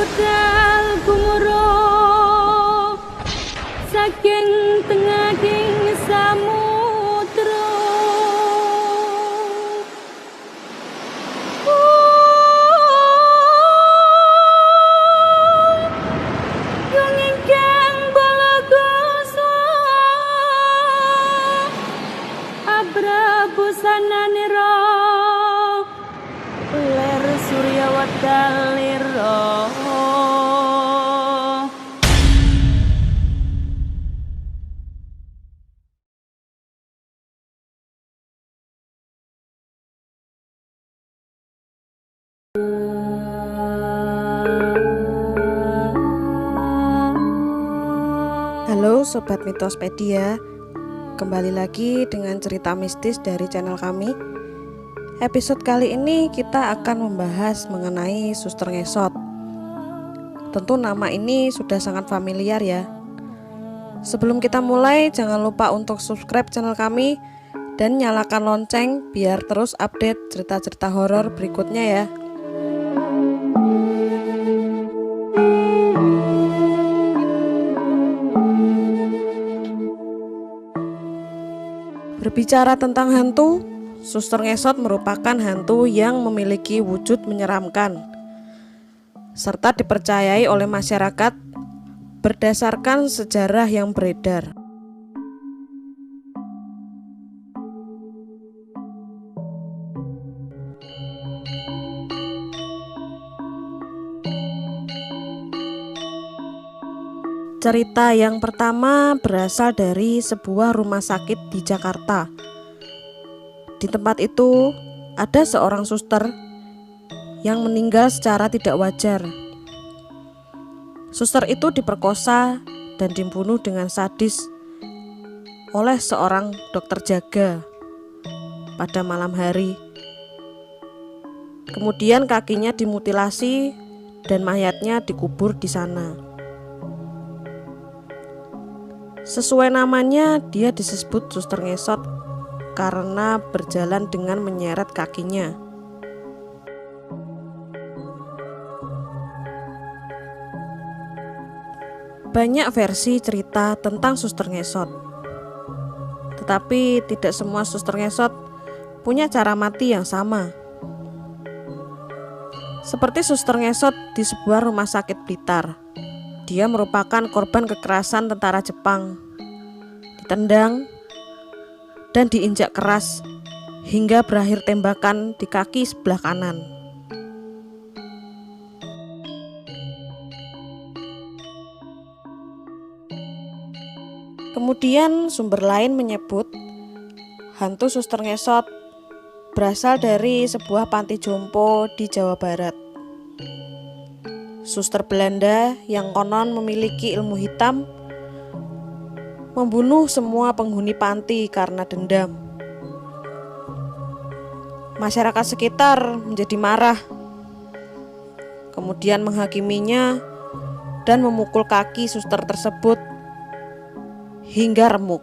budal gumuruh saking tengahing samudra. Yung ingkang balagoso abrabusananira ler surya wadalira. Halo Sobat Mitospedia, kembali lagi dengan cerita mistis dari channel kami. Episode kali ini kita akan membahas mengenai Suster Ngesot. Tentu nama ini sudah sangat familiar ya. Sebelum kita mulai, jangan lupa untuk subscribe channel kami dan nyalakan lonceng biar terus update cerita-cerita horor berikutnya ya. Berbicara tentang hantu, Suster Ngesot merupakan hantu yang memiliki wujud menyeramkan, serta dipercayai oleh masyarakat berdasarkan sejarah yang beredar. Cerita yang pertama berasal dari sebuah rumah sakit di Jakarta. Di tempat itu ada seorang suster yang meninggal secara tidak wajar. Suster itu diperkosa dan dibunuh dengan sadis oleh seorang dokter jaga pada malam hari. Kemudian kakinya dimutilasi dan mayatnya dikubur di sana. Sesuai namanya, dia disebut Suster Ngesot karena berjalan dengan menyeret kakinya. Banyak versi cerita tentang Suster Ngesot, tetapi tidak semua Suster Ngesot punya cara mati yang sama. Seperti Suster Ngesot di sebuah rumah sakit Blitar. Dia merupakan korban kekerasan tentara Jepang, ditendang dan diinjak keras hingga berakhir tembakan di kaki sebelah kanan. Kemudian sumber lain menyebut hantu Suster Ngesot berasal dari sebuah panti jompo di Jawa Barat. Suster Belanda yang konon memiliki ilmu hitam membunuh semua penghuni panti karena dendam. Masyarakat sekitar menjadi marah, kemudian menghakiminya dan memukul kaki suster tersebut hingga remuk.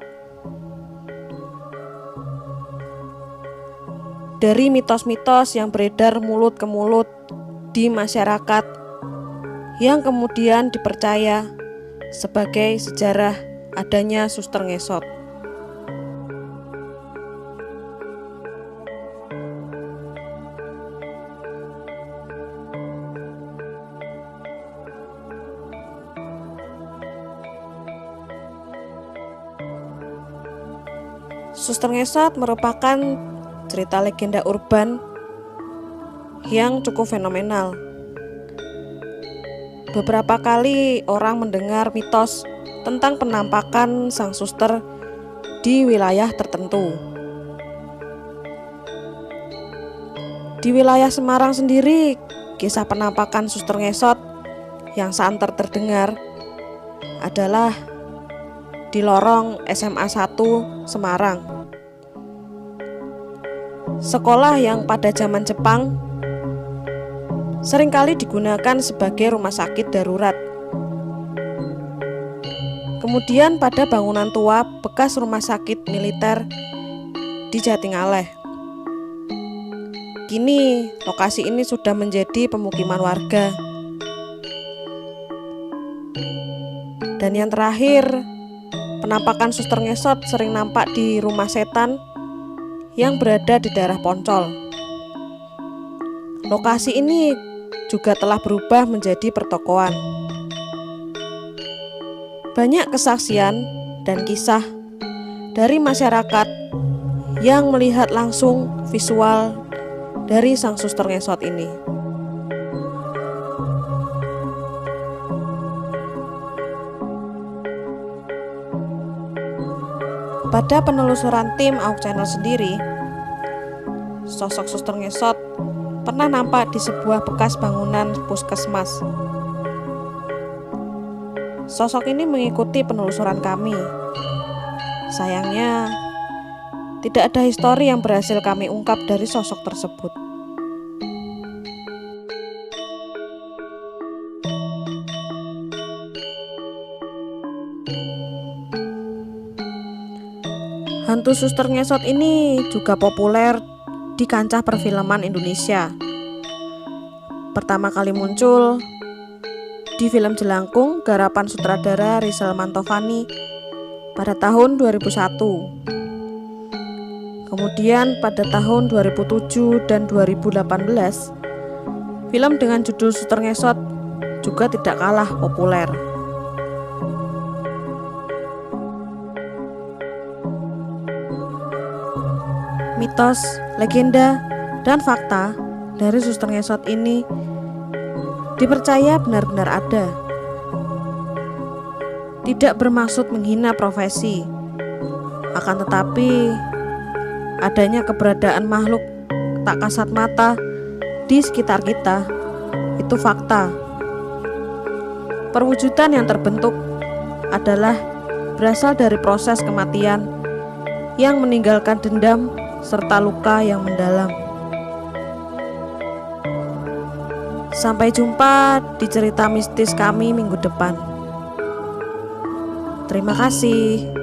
Dari mitos-mitos yang beredar mulut ke mulut di masyarakat yang kemudian dipercaya sebagai sejarah adanya Suster Ngesot. Suster Ngesot merupakan cerita legenda urban yang cukup fenomenal. Beberapa kali orang mendengar mitos tentang penampakan sang suster di wilayah tertentu. Di wilayah Semarang sendiri, kisah penampakan Suster Ngesot yang santer terdengar adalah di lorong SMA 1 Semarang. Sekolah yang pada zaman Jepang seringkali digunakan sebagai rumah sakit darurat. Kemudian pada bangunan tua bekas rumah sakit militer di Jatingaleh. Kini lokasi ini sudah menjadi pemukiman warga. Dan yang terakhir, penampakan Suster Ngesot sering nampak di rumah setan yang berada di daerah Poncol. Lokasi ini juga telah berubah menjadi pertokoan. Banyak kesaksian dan kisah dari masyarakat yang melihat langsung visual dari sang Suster Ngesot ini. Pada penelusuran tim AUK Channel sendiri, sosok Suster Ngesot pernah nampak di sebuah bekas bangunan puskesmas. Sosok ini mengikuti penelusuran kami. Sayangnya, tidak ada histori yang berhasil kami ungkap dari sosok tersebut. Hantu Suster Ngesot ini juga populer di kancah perfilman Indonesia. Pertama kali muncul di film Jelangkung garapan sutradara Rizal Mantovani pada tahun 2001. Kemudian pada tahun 2007 dan 2018, film dengan judul Suster Ngesot juga tidak kalah populer. Mitos, legenda, dan fakta dari Suster Ngesot ini dipercaya benar-benar ada. Tidak bermaksud menghina profesi, akan tetapi adanya keberadaan makhluk tak kasat mata di sekitar kita itu fakta. Perwujudan yang terbentuk adalah berasal dari proses kematian yang meninggalkan dendam serta luka yang mendalam. Sampai jumpa di cerita mistis kami minggu depan. Terima kasih.